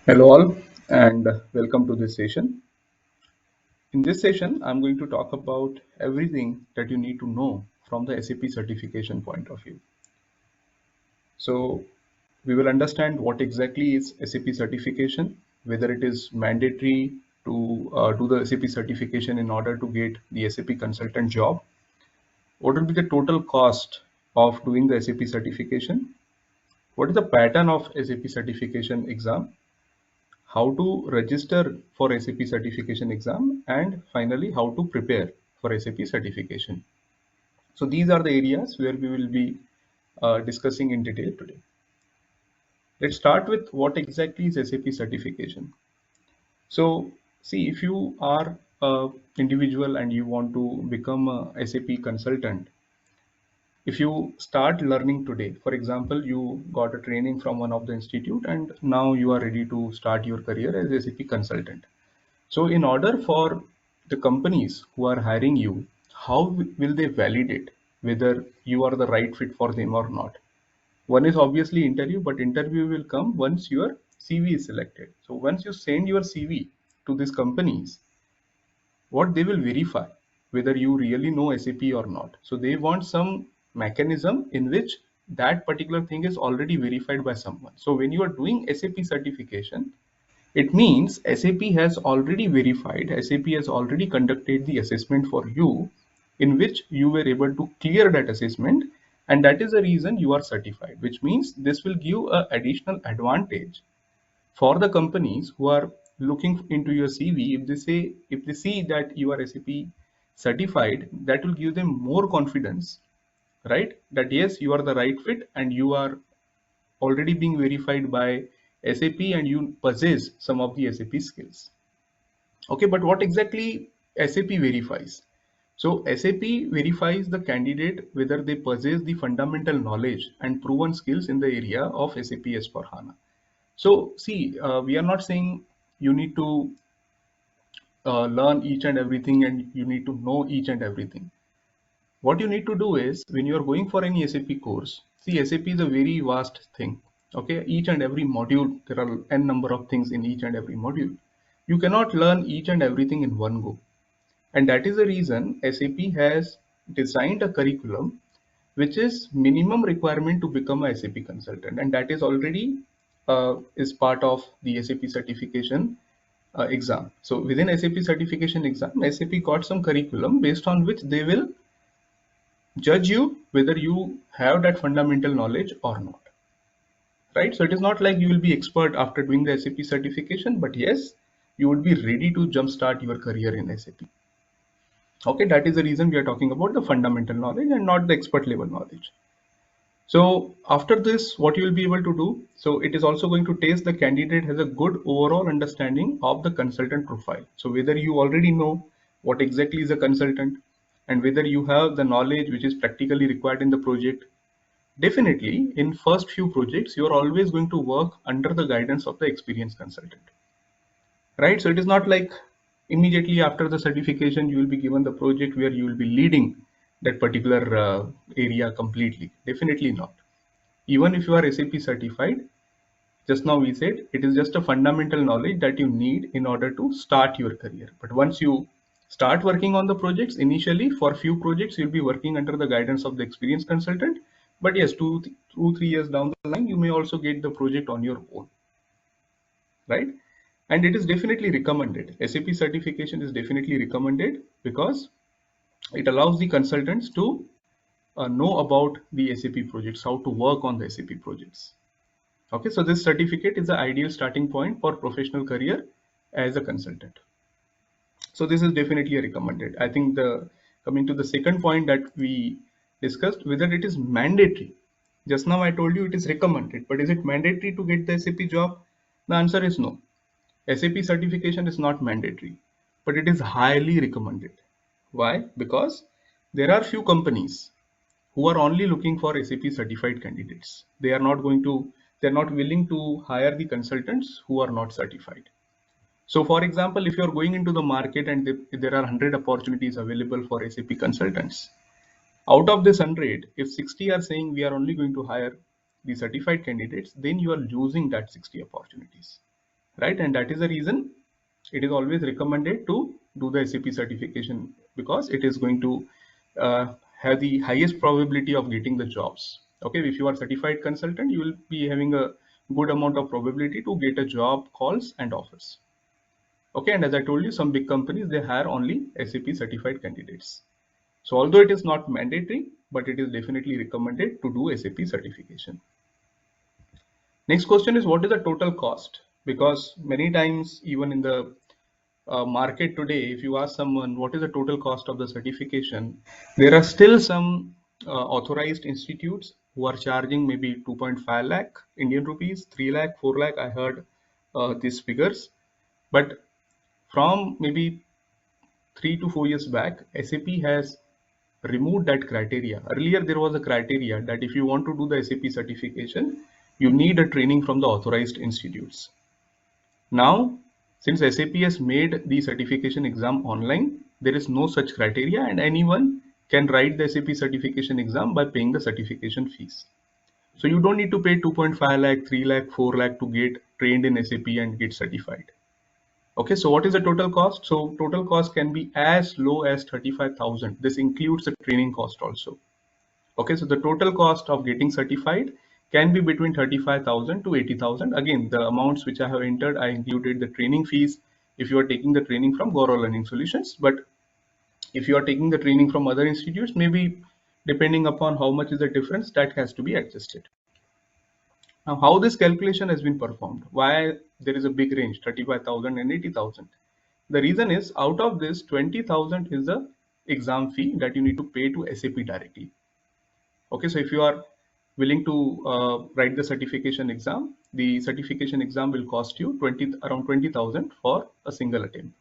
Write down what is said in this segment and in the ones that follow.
Hello all and welcome to this session. In this session, I'm going to talk about everything that you need to know from the SAP certification point of view. So we will understand what exactly is SAP certification, whether it is mandatory to do the SAP certification in order to get the SAP consultant job, what will be the total cost of doing the SAP certification, what is the pattern of SAP certification exam, how to register for SAP certification exam, and finally how to prepare for SAP certification. So these are the areas where we will be discussing in detail today. Let's start with what exactly is SAP certification. So see, if you are a individual and you want to become a SAP consultant, if you start learning today, for example, you got a training from one of the institute and now you are ready to start your career as SAP consultant. So in order for the companies who are hiring you, how will they validate whether you are the right fit for them or not? One is obviously interview, but interview will come once your CV is selected. So once you send your CV to these companies, what they will verify whether you really know SAP or not. So they want some mechanism in which that particular thing is already verified by someone. So when you are doing SAP certification, it means SAP has already verified, SAP has already conducted the assessment for you, in which you were able to clear that assessment, and that is the reason you are certified, which means this will give an additional advantage for the companies who are looking into your CV. If they see that you are SAP certified, that will give them more confidence, right? That yes, you are the right fit and you are already being verified by SAP and you possess some of the SAP skills. Okay, but what exactly SAP verifies? So SAP verifies the candidate whether they possess the fundamental knowledge and proven skills in the area of SAP S/4HANA. So see, we are not saying you need to learn each and everything and you need to know each and everything. What you need to do is when you are going for any SAP course, see, SAP is a very vast thing. Okay, each and every module, there are n number of things in each and every module. You cannot learn each and everything in one go. And that is the reason SAP has designed a curriculum which is minimum requirement to become a SAP consultant. And that is already is part of the SAP certification exam. So within SAP certification exam, SAP got some curriculum based on which they will judge you whether you have that fundamental knowledge or not, right? So it is not like you will be expert after doing the SAP certification, but yes, you would be ready to jumpstart your career in SAP. Okay, that is the reason we are talking about the fundamental knowledge and not the expert level knowledge. So after this, what you will be able to do, so it is also going to test the candidate has a good overall understanding of the consultant profile. So whether you already know what exactly is a consultant and whether you have the knowledge which is practically required in the project. Definitely, in first few projects, you are always going to work under the guidance of the experienced consultant, right? So it is not like immediately after the certification, you will be given the project where you will be leading that particular area completely. Definitely not. Even if you are SAP certified, just now we said it is just a fundamental knowledge that you need in order to start your career. But once you start working on the projects, initially for few projects, you'll be working under the guidance of the experienced consultant. But yes, 3 years down the line, you may also get the project on your own, right? And it is definitely recommended. SAP certification is definitely recommended because it allows the consultants to know about the SAP projects, how to work on the SAP projects. Okay, so this certificate is the ideal starting point for professional career as a consultant. So this is definitely recommended. I think the coming to the second point that we discussed, whether it is mandatory. Just now I told you it is recommended, but is it mandatory to get the SAP job? The answer is no. SAP certification is not mandatory, but it is highly recommended. Why? Because there are few companies who are only looking for SAP certified candidates. They're not willing to hire the consultants who are not certified. So for example, if you're going into the market and there are 100 opportunities available for SAP consultants, out of this 100, if 60 are saying we are only going to hire the certified candidates, then you are losing that 60 opportunities, right? And that is the reason it is always recommended to do the SAP certification, because it is going to have the highest probability of getting the jobs. Okay, if you are certified consultant, you will be having a good amount of probability to get a job calls and offers. Okay, and as I told you, some big companies, they hire only SAP certified candidates. So although it is not mandatory, but it is definitely recommended to do SAP certification. Next question is, what is the total cost? Because many times, even in the market today, if you ask someone what is the total cost of the certification, there are still some authorized institutes who are charging maybe 2.5 lakh Indian rupees, 3 lakh, 4 lakh. I heard these figures. But from maybe 3 to 4 years back, SAP has removed that criteria. Earlier, there was a criteria that if you want to do the SAP certification, you need a training from the authorized institutes. Now, since SAP has made the certification exam online, there is no such criteria, and anyone can write the SAP certification exam by paying the certification fees. So you don't need to pay 2.5 lakh, 3 lakh, 4 lakh to get trained in SAP and get certified. Okay, so what is the total cost? So total cost can be as low as 35,000. This includes the training cost also. Okay, so the total cost of getting certified can be between 35,000 to 80,000. Again, the amounts which I have entered, I included the training fees if you are taking the training from Gaurav Learning Solutions. But if you are taking the training from other institutes, maybe depending upon how much is the difference, that has to be adjusted. Now, how this calculation has been performed? Why there is a big range, 35,000 and 80,000? The reason is, out of this, 20,000 is the exam fee that you need to pay to SAP directly. Okay, so if you are willing to write the certification exam, the certification exam will cost you around 20,000 for a single attempt.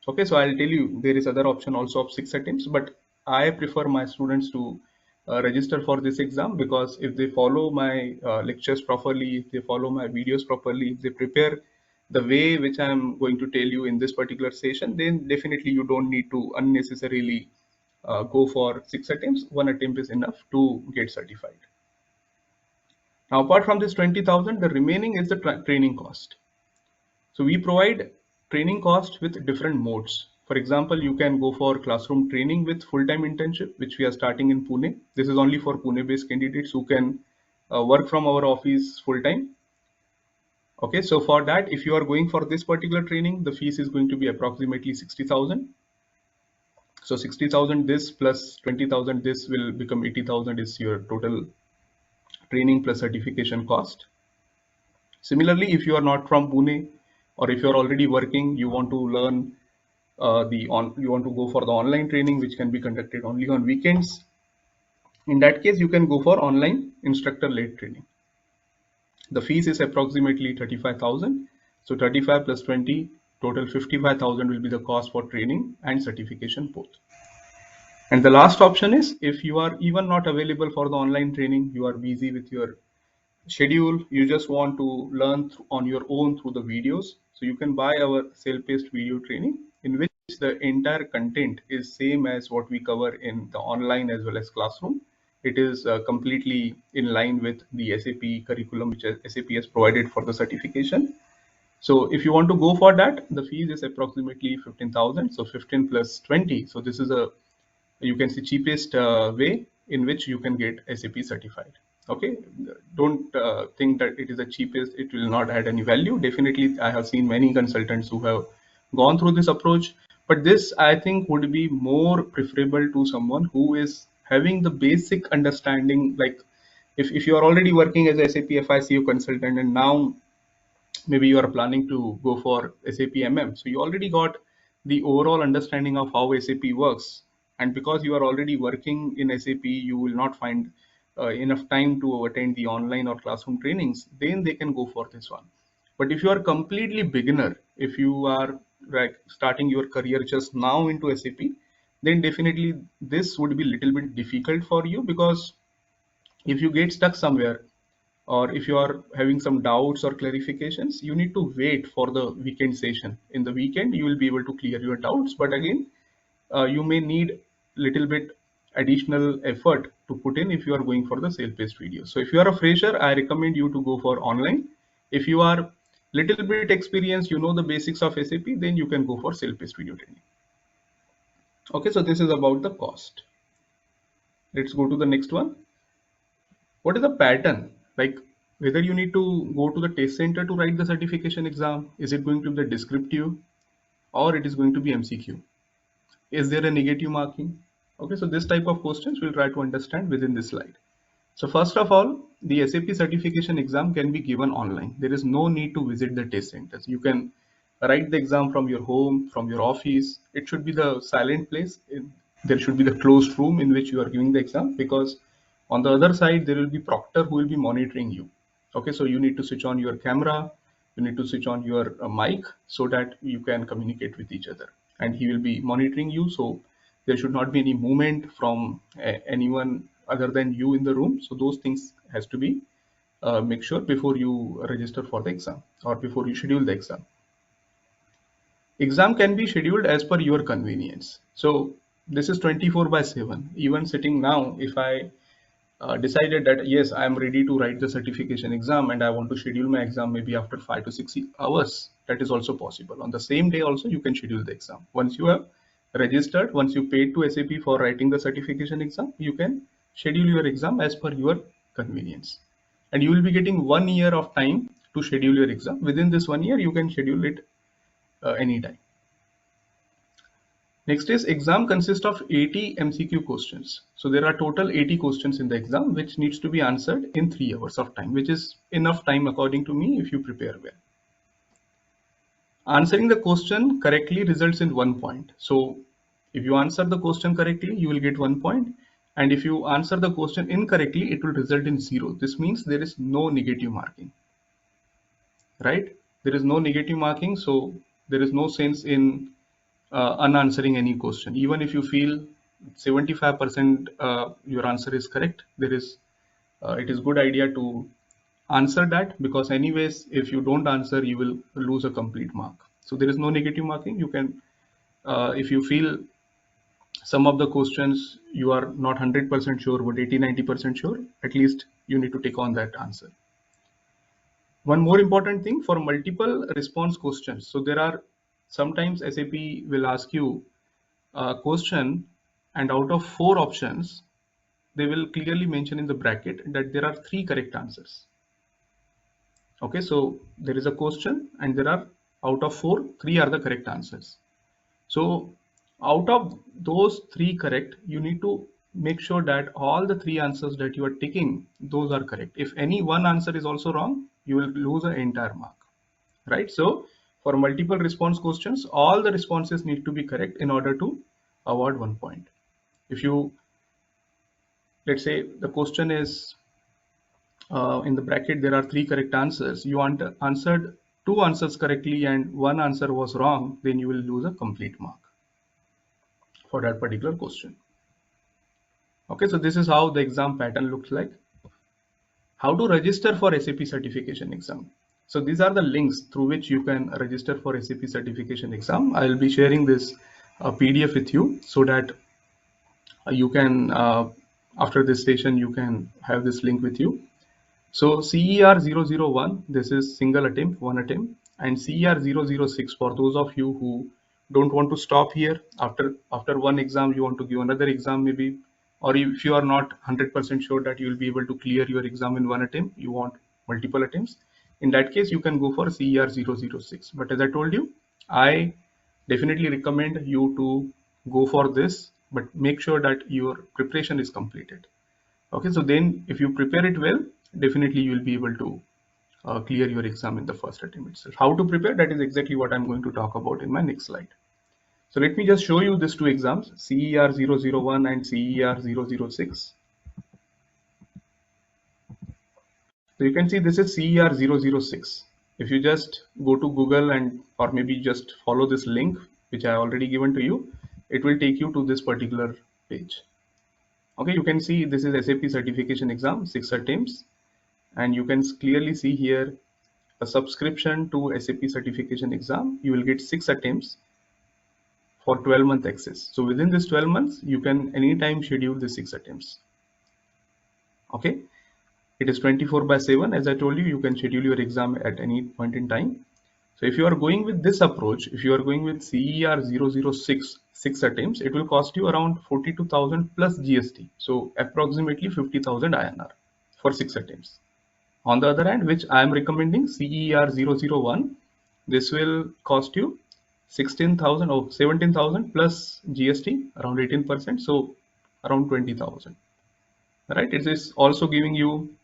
Okay, so I'll tell you, there is other option also of 6 attempts, but I prefer my students to register for this exam, because if they follow my lectures properly, if they follow my videos properly, if they prepare the way which I'm going to tell you in this particular session, then definitely you don't need to unnecessarily go for 6 attempts. One attempt is enough to get certified. Now, apart from this 20,000, the remaining is the training cost. So we provide training cost with different modes. For example, you can go for classroom training with full-time internship, which we are starting in Pune. This is only for Pune-based candidates who can work from our office full-time. Okay, so for that, if you are going for this particular training, the fees is going to be approximately 60,000. So 60,000 this plus 20,000 this will become 80,000 is your total training plus certification cost. Similarly, if you are not from Pune, or if you are already working, you want to learn you want to go for the online training, which can be conducted only on weekends. In that case, you can go for online instructor-led training. The fees is approximately 35,000. So 35 plus 20, total 55,000 will be the cost for training and certification both. And the last option is, if you are even not available for the online training, you are busy with your schedule, you just want to learn on your own through the videos, so you can buy our self-paced video training, in which the entire content is same as what we cover in the online as well as classroom. It is completely in line with the SAP curriculum which SAP has provided for the certification. So if you want to go for that, the fees is approximately 15,000. So 15 plus 20. So this is a, you can see, cheapest way in which you can get SAP certified. Okay, don't think that it is the cheapest, it will not add any value. Definitely, I have seen many consultants who have gone through this approach, but this I think would be more preferable to someone who is having the basic understanding. Like if you are already working as a SAP FICO consultant, and now maybe you are planning to go for SAP MM. So you already got the overall understanding of how SAP works. And because you are already working in SAP, you will not find enough time to attend the online or classroom trainings. Then they can go for this one. But if you are completely beginner, if you are like starting your career just now into SAP, then definitely this would be a little bit difficult for you, because if you get stuck somewhere, or if you are having some doubts or clarifications, you need to wait for the weekend session. In the weekend, you will be able to clear your doubts, but again, you may need little bit additional effort to put in if you are going for the self-paced video. So if you are a fresher, I recommend you to go for online. If you are little bit experience, you know the basics of SAP, then you can go for self-paced video training. Okay, so this is about the cost. Let's go to the next one. What is the pattern? Like whether you need to go to the test center to write the certification exam, is it going to be the descriptive or it is going to be MCQ? Is there a negative marking? Okay, so this type of questions we'll try to understand within this slide. So first of all, the SAP certification exam can be given online. There is no need to visit the test centers. You can write the exam from your home, from your office. It should be the silent place. There should be the closed room in which you are giving the exam, because on the other side there will be proctor who will be monitoring you. Okay, so you need to switch on your camera, you need to switch on your mic so that you can communicate with each other, and he will be monitoring you. So there should not be any movement from anyone other than you in the room. So those things has to be make sure before you register for the exam or before you schedule the exam. Exam can be scheduled as per your convenience. So this is 24/7. Even sitting now, if I decided that yes, I am ready to write the certification exam and I want to schedule my exam maybe after 5 to 6 hours, that is also possible. On the same day also you can schedule the exam. Once you have registered, once you paid to SAP for writing the certification exam, you can schedule your exam as per your convenience. And you will be getting 1 year of time to schedule your exam. Within this 1 year, you can schedule it anytime. Next is exam consists of 80 MCQ questions. So there are total 80 questions in the exam which needs to be answered in 3 hours of time, which is enough time according to me if you prepare well. Answering the question correctly results in 1 point. So if you answer the question correctly, you will get 1 point. And if you answer the question incorrectly, it will result in 0. This means there is no negative marking, right? There is no negative marking. So there is no sense in unanswering any question. Even if you feel 75% your answer is correct, it is good idea to answer that, because anyways if you don't answer you will lose a complete mark. So there is no negative marking. You can if you feel some of the questions you are not 100% sure but 80-90% sure, at least you need to take on that answer. One more important thing, for multiple response questions, so there are sometimes SAP will ask you a question and out of 4 options they will clearly mention in the bracket that there are 3 correct answers. Okay, so there is a question and there are out of 4, 3 are the correct answers. So out of those 3 correct, you need to make sure that all the 3 answers that you are taking, those are correct. If any one answer is also wrong, you will lose an entire mark, right? So for multiple response questions, all the responses need to be correct in order to award 1 point. If you, let's say the question is in the bracket there are 3 correct answers, you answered 2 answers correctly and 1 answer was wrong, then you will lose a complete mark for that particular question. Okay, so this is how the exam pattern looks like. How to register for SAP certification exam? So these are the links through which you can register for SAP certification exam. I will be sharing this PDF with you so that you can after this session you can have this link with you. So CER 001, this is single attempt, 1 attempt, and CER 006 for those of you who don't want to stop here. After one exam you want to give another exam maybe, or if you are not 100% sure that you will be able to clear your exam in 1 attempt, you want multiple attempts, in that case you can go for CER 006. But as I told you, I definitely recommend you to go for this, but make sure that your preparation is completed. Okay, so then if you prepare it well, definitely you will be able to clear your exam in the first attempt itself. How to prepare, that is exactly what I'm going to talk about in my next slide. So let me just show you these 2 exams, CER 001 and CER 006. So you can see this is CER 006. If you just go to Google and or maybe just follow this link which I already given to you, it will take you to this particular page. Okay, you can see this is SAP certification exam, 6 attempts, and you can clearly see here a subscription to SAP certification exam. You will get 6 attempts for 12-month access. So within this 12 months, you can anytime schedule the 6 attempts. Okay. It is 24/7. As I told you, you can schedule your exam at any point in time. So if you are going with this approach, if you are going with CER 006, 6 attempts, it will cost you around 42,000 plus GST. So approximately 50,000 INR for 6 attempts. On the other hand, which I am recommending, CER 001, this will cost you 16,000 or 17,000 plus GST, around 18%, so around 20,000. Right? It is also giving you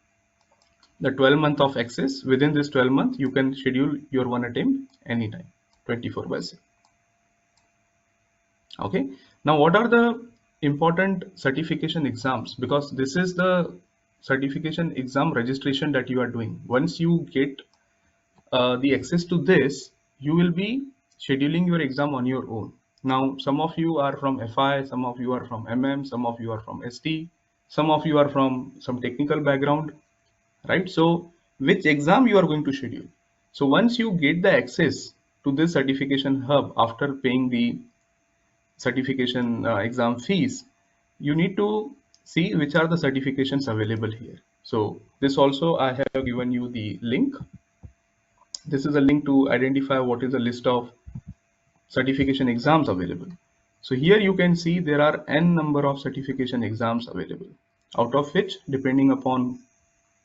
the 12-month of access. Within this 12-month, you can schedule your one attempt anytime, 24/7. Okay. Now, what are the important certification exams? Because this is the certification exam registration that you are doing. Once you get the access to this, you will be scheduling your exam on your own. Now, some of you are from FI, some of you are from MM, some of you are from ST, some of you are from some technical background, right? So which exam you are going to schedule? So once you get the access to this certification hub after paying the certification exam fees, you need to see which are the certifications available here. So this also I have given you the link. This is a link to identify what is the list of certification exams available. So here you can see there are n number of certification exams available, out of which, depending upon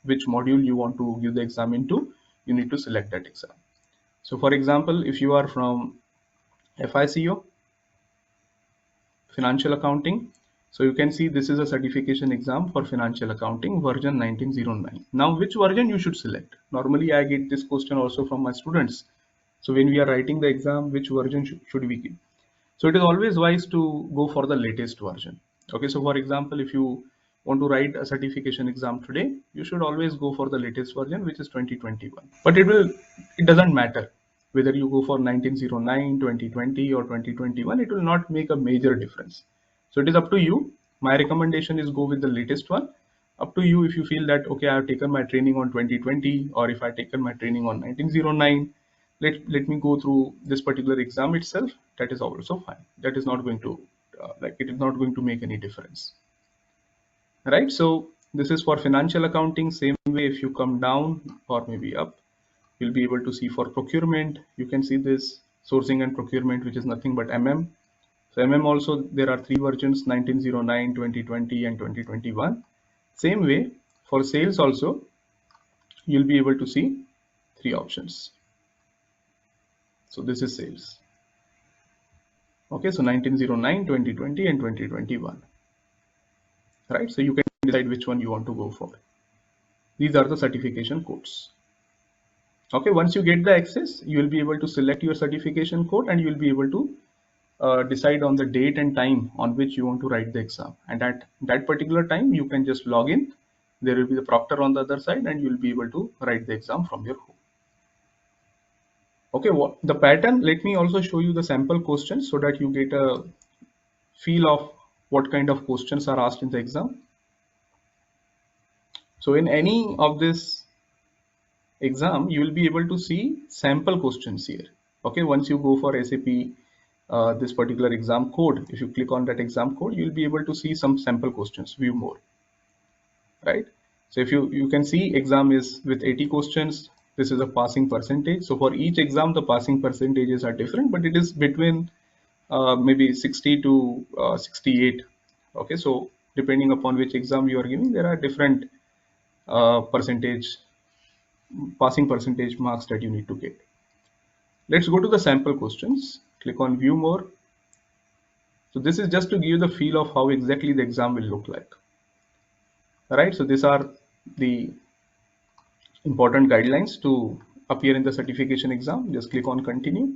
which module you want to give the exam into, you need to select that exam. So for example, if you are from FICO, financial accounting, so you can see this is a certification exam for financial accounting version 1909. Now which version you should select? Normally I get this question also from my students. So when we are writing the exam, which version should we give? So it is always wise to go for the latest version. Okay, so for example, if you want to write a certification exam today, you should always go for the latest version, which is 2021. But it doesn't matter whether you go for 1909, 2020 or 2021, it will not make a major difference. So it is up to you. My recommendation is go with the latest one. Up to you if you feel that, okay, I have taken my training on 2020, or if I taken my training on 1909, let me go through this particular exam itself. That is also fine. That is not going to it is not going to make any difference, right? So this is for financial accounting. Same way, if you come down or maybe up, you'll be able to see for procurement. You can see this sourcing and procurement, which is nothing but MM. So MM also, there are three versions: 1909, 2020 and 2021. Same way for sales also, you'll be able to see three options. So this is sales. Okay, so 1909, 2020 and 2021. Right, so you can decide which one you want to go for. These are the certification codes. Okay, once you get the access, you will be able to select your certification code and you will be able to decide on the date and time on which you want to write the exam. And at that particular time, you can just log in. There will be the proctor on the other side and you will be able to write the exam from your home. Okay, what the pattern, let me also show you the sample questions so that you get a feel of what kind of questions are asked in the exam. So in any of this exam, you will be able to see sample questions here. Okay, once you go for SAP, this particular exam code, if you click on that exam code, you will be able to see some sample questions, view more, right? So if you can see exam is with 80 questions, this is a passing percentage. So for each exam, the passing percentages are different, but it is between maybe 60 to 68. Okay, so depending upon which exam you are giving, there are different passing percentage marks that you need to get. Let's go to the sample questions. Click on view more. So this is just to give you the feel of how exactly the exam will look like. All right, so these are the important guidelines to appear in the certification exam. Just click on continue.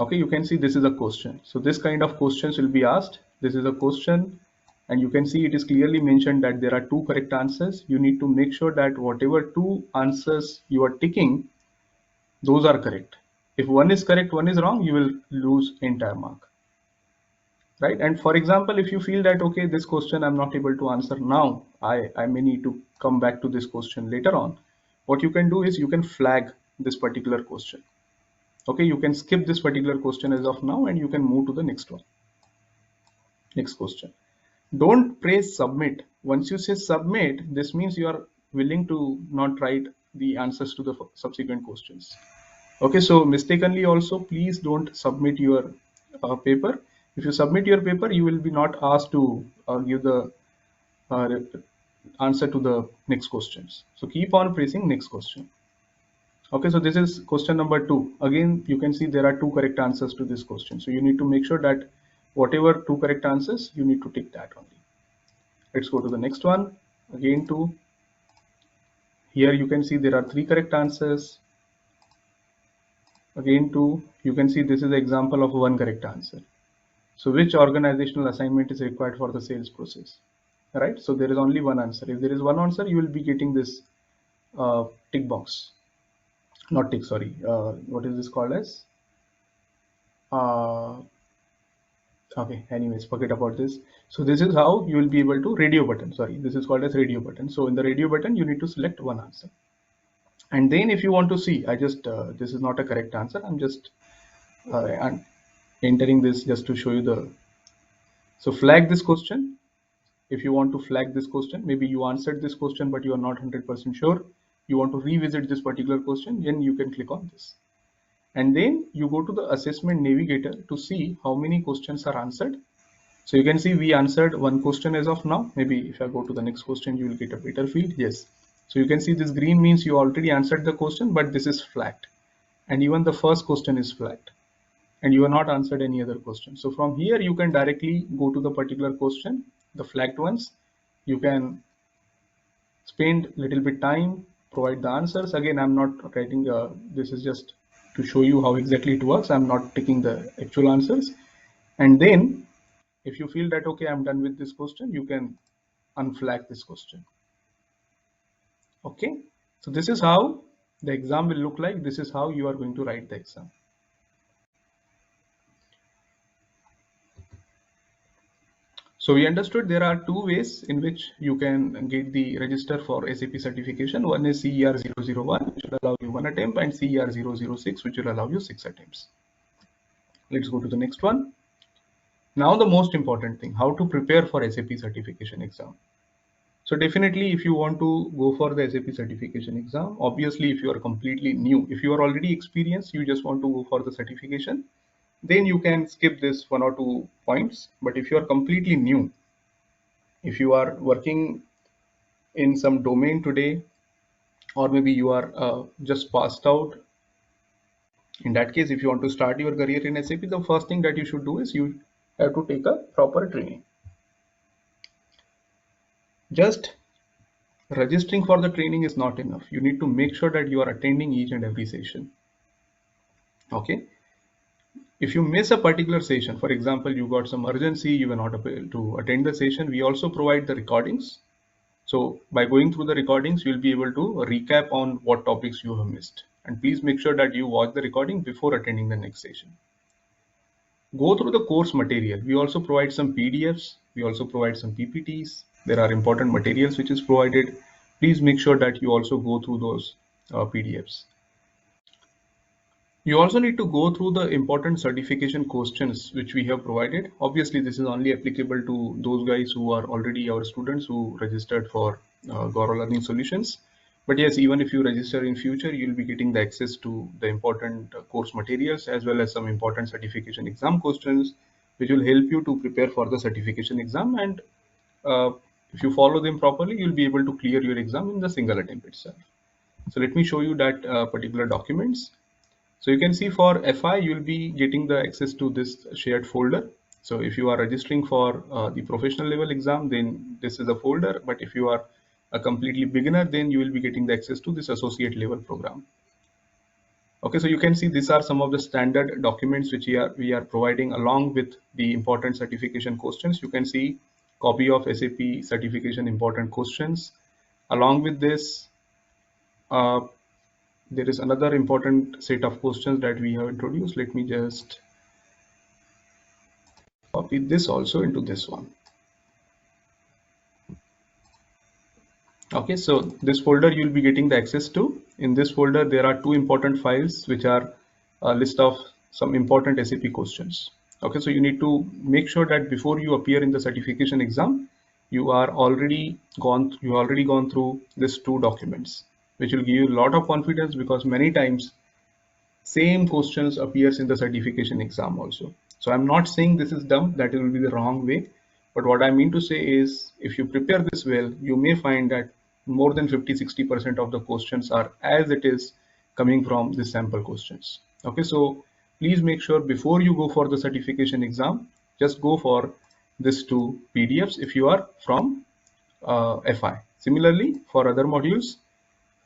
Okay, you can see this is a question. So this kind of questions will be asked. This is a question, and you can see it is clearly mentioned that there are two correct answers. You need to make sure that whatever two answers you are ticking, those are correct. If one is correct, one is wrong, you will lose entire mark. Right? And for example, if you feel that, okay, this question I'm not able to answer now, I may need to come back to this question later on. What you can do is you can flag this particular question. Okay, you can skip this particular question as of now and you can move to the next one. Next question. Don't press submit. Once you say submit, this means you are willing to not write the answers to the subsequent questions. Okay, so mistakenly also, please don't submit your paper. If you submit your paper, you will be not asked to give the uh, answer to the next questions. So keep on pressing next question. Okay, so this is question number 2. Again, you can see there are 2 correct answers to this question. So you need to make sure that whatever 2 correct answers, you need to tick that only. Let's go to the next one. Again 2. Here you can see there are 3 correct answers. Again 2. You can see this is the example of 1 correct answer. So which organizational assignment is required for the sales process? Right? So there is only one answer. If there is one answer, you will be getting this tick box. Not tick, sorry. What is this called as? Okay, anyways, forget about this. So this is how you will be able to radio button. Sorry, this is called as radio button. So in the radio button, you need to select one answer. And then if you want to see, this is not a correct answer. I'm just entering this just to show you so flag this question. If you want to flag this question, maybe you answered this question, but you are not 100% sure. You want to revisit this particular question, then you can click on this. And then you go to the assessment navigator to see how many questions are answered. So you can see we answered one question as of now. Maybe if I go to the next question, you will get a better field. Yes. So you can see this green means you already answered the question, but this is flagged. And even the first question is flagged. And you have not answered any other question. So from here, you can directly go to the particular question, the flagged ones. You can spend little bit time, provide the answers. Again, I'm not writing, this is just to show you how exactly it works. I'm not taking the actual answers. And then if you feel that, okay, I'm done with this question, you can unflag this question. Okay, so this is how the exam will look like. This is how you are going to write the exam. So we understood there are 2 ways in which you can get the register for SAP certification. One is CER 001, which will allow you 1 attempt, and CER 006, which will allow you 6 attempts. Let's go to the next one. Now the most important thing, how to prepare for SAP certification exam. So definitely if you want to go for the SAP certification exam, obviously if you are completely new, if you are already experienced, you just want to go for the certification, then you can skip this 1 or 2 points. But if you are completely new, if you are working in some domain today, or maybe you are just passed out, in that case, if you want to start your career in SAP, the first thing that you should do is you have to take a proper training. Just registering for the training is not enough. You need to make sure that you are attending each and every session. Okay. If you miss a particular session, for example, you got some urgency, you were not able to attend the session, we also provide the recordings. So by going through the recordings, you'll be able to recap on what topics you have missed. And please make sure that you watch the recording before attending the next session. Go through the course material. We also provide some PDFs. We also provide some PPTs. There are important materials which is provided. Please make sure that you also go through those PDFs. You also need to go through the important certification questions which we have provided. Obviously, this is only applicable to those guys who are already our students who registered for Gaurav Learning Solutions. But yes, even if you register in future, you'll be getting the access to the important course materials as well as some important certification exam questions, which will help you to prepare for the certification exam. And if you follow them properly, you'll be able to clear your exam in the single attempt itself. So let me show you that particular documents. So you can see for FI, you'll be getting the access to this shared folder. So if you are registering for the professional level exam, then this is a folder. But if you are a completely beginner, then you will be getting the access to this associate level program. Okay, so you can see these are some of the standard documents which we are providing along with the important certification questions. You can see copy of SAP certification important questions. Along with this, there is another important set of questions that we have introduced. Let me just copy this also into this one. Okay, so this folder you'll be getting the access to. In this folder, there are 2 important files which are a list of some important SAP questions. Okay, so you need to make sure that before you appear in the certification exam, you already gone through these two documents, which will give you a lot of confidence, because many times same questions appears in the certification exam also. So I'm not saying this is dumb, that will be the wrong way, but what I mean to say is, if you prepare this well, you may find that more than 50-60% of the questions are as it is coming from the sample questions. Okay, so please make sure before you go for the certification exam, just go for these two PDFs if you are from FI. Similarly, for other modules,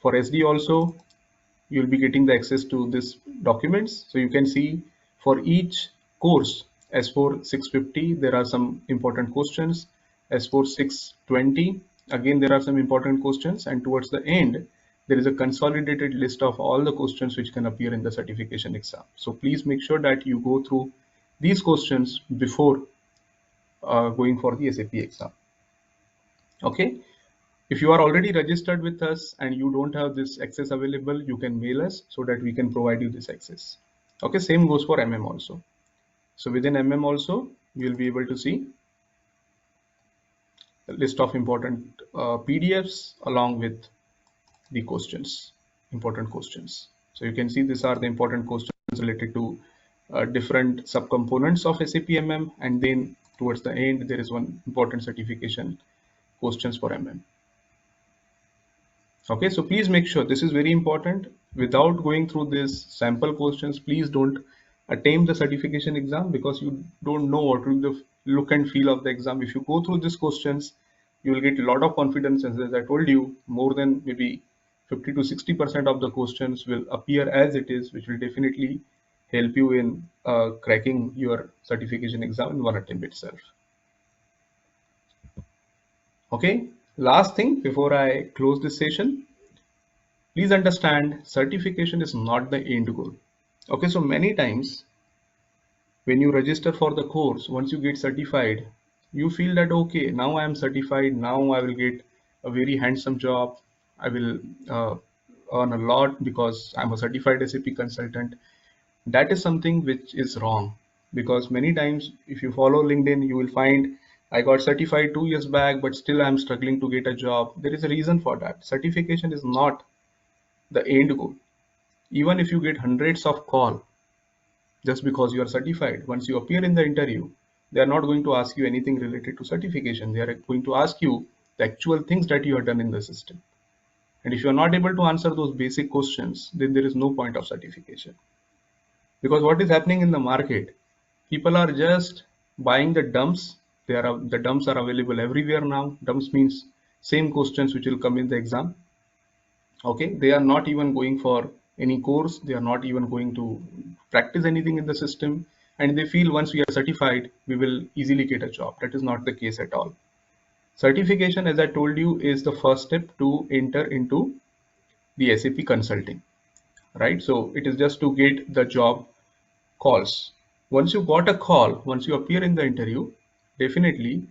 for SD also, you'll be getting the access to this documents. So you can see for each course, as for 650, there are some important questions. As for 620, again, there are some important questions. And towards the end, there is a consolidated list of all the questions which can appear in the certification exam. So please make sure that you go through these questions before going for the SAP exam. Okay. If you are already registered with us and you don't have this access available, you can mail us so that we can provide you this access. Okay, same goes for MM also. So within MM also, you'll be able to see a list of important PDFs along with the questions, important questions. So you can see these are the important questions related to different subcomponents of SAP MM, and then towards the end, there is one important certification questions for MM. Okay, so please make sure, this is very important. Without going through this sample questions, please don't attempt the certification exam, because you don't know what will the look and feel of the exam. If you go through these questions, you will get a lot of confidence. As I told you, more than maybe 50 to 60% of the questions will appear as it is, which will definitely help you in cracking your certification exam in one attempt itself. Okay, last thing before I close this session, please understand, certification is not the end goal. Okay, so many times when you register for the course, once you get certified, you feel that, okay, now I am certified, now I will get a very handsome job, I will earn a lot because I'm a certified SAP consultant. That is something which is wrong, because many times if you follow LinkedIn, you will find I got certified 2 years back, but still I'm struggling to get a job. There is a reason for that. Certification is not the end goal. Even if you get hundreds of calls just because you are certified, once you appear in the interview, they are not going to ask you anything related to certification. They are going to ask you the actual things that you have done in the system. And if you are not able to answer those basic questions, then there is no point of certification. Because what is happening in the market, people are just buying the dumps. The dumps are available everywhere now. Dumps means same questions which will come in the exam. Okay, they are not even going for any course, they are not even going to practice anything in the system, and they feel once we are certified we will easily get a job. That is not the case at all. Certification, as I told you, is the first step to enter into the SAP consulting, right? So it is just to get the job calls. Once you got a call, once you appear in the interview, definitely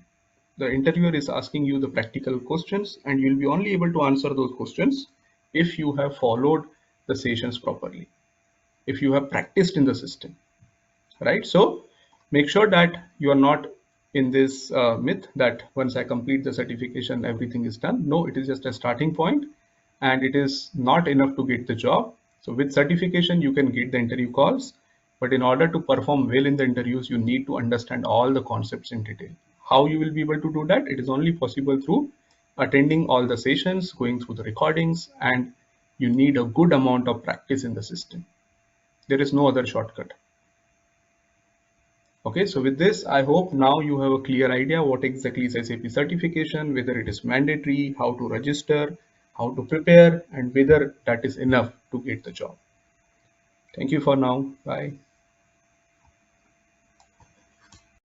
the interviewer is asking you the practical questions, and you'll be only able to answer those questions if you have followed the sessions properly, if you have practiced in the system, right? So make sure that you are not in this myth that once I complete the certification everything is done. No, it is just a starting point, and it is not enough to get the job. So with certification you can get the interview calls, but in order to perform well in the interviews, you need to understand all the concepts in detail. How you will be able to do that? It is only possible through attending all the sessions, going through the recordings, and you need a good amount of practice in the system. There is no other shortcut. Okay, so with this, I hope now you have a clear idea what exactly is SAP certification, whether it is mandatory, how to register, how to prepare, and whether that is enough to get the job. Thank you for now. Bye.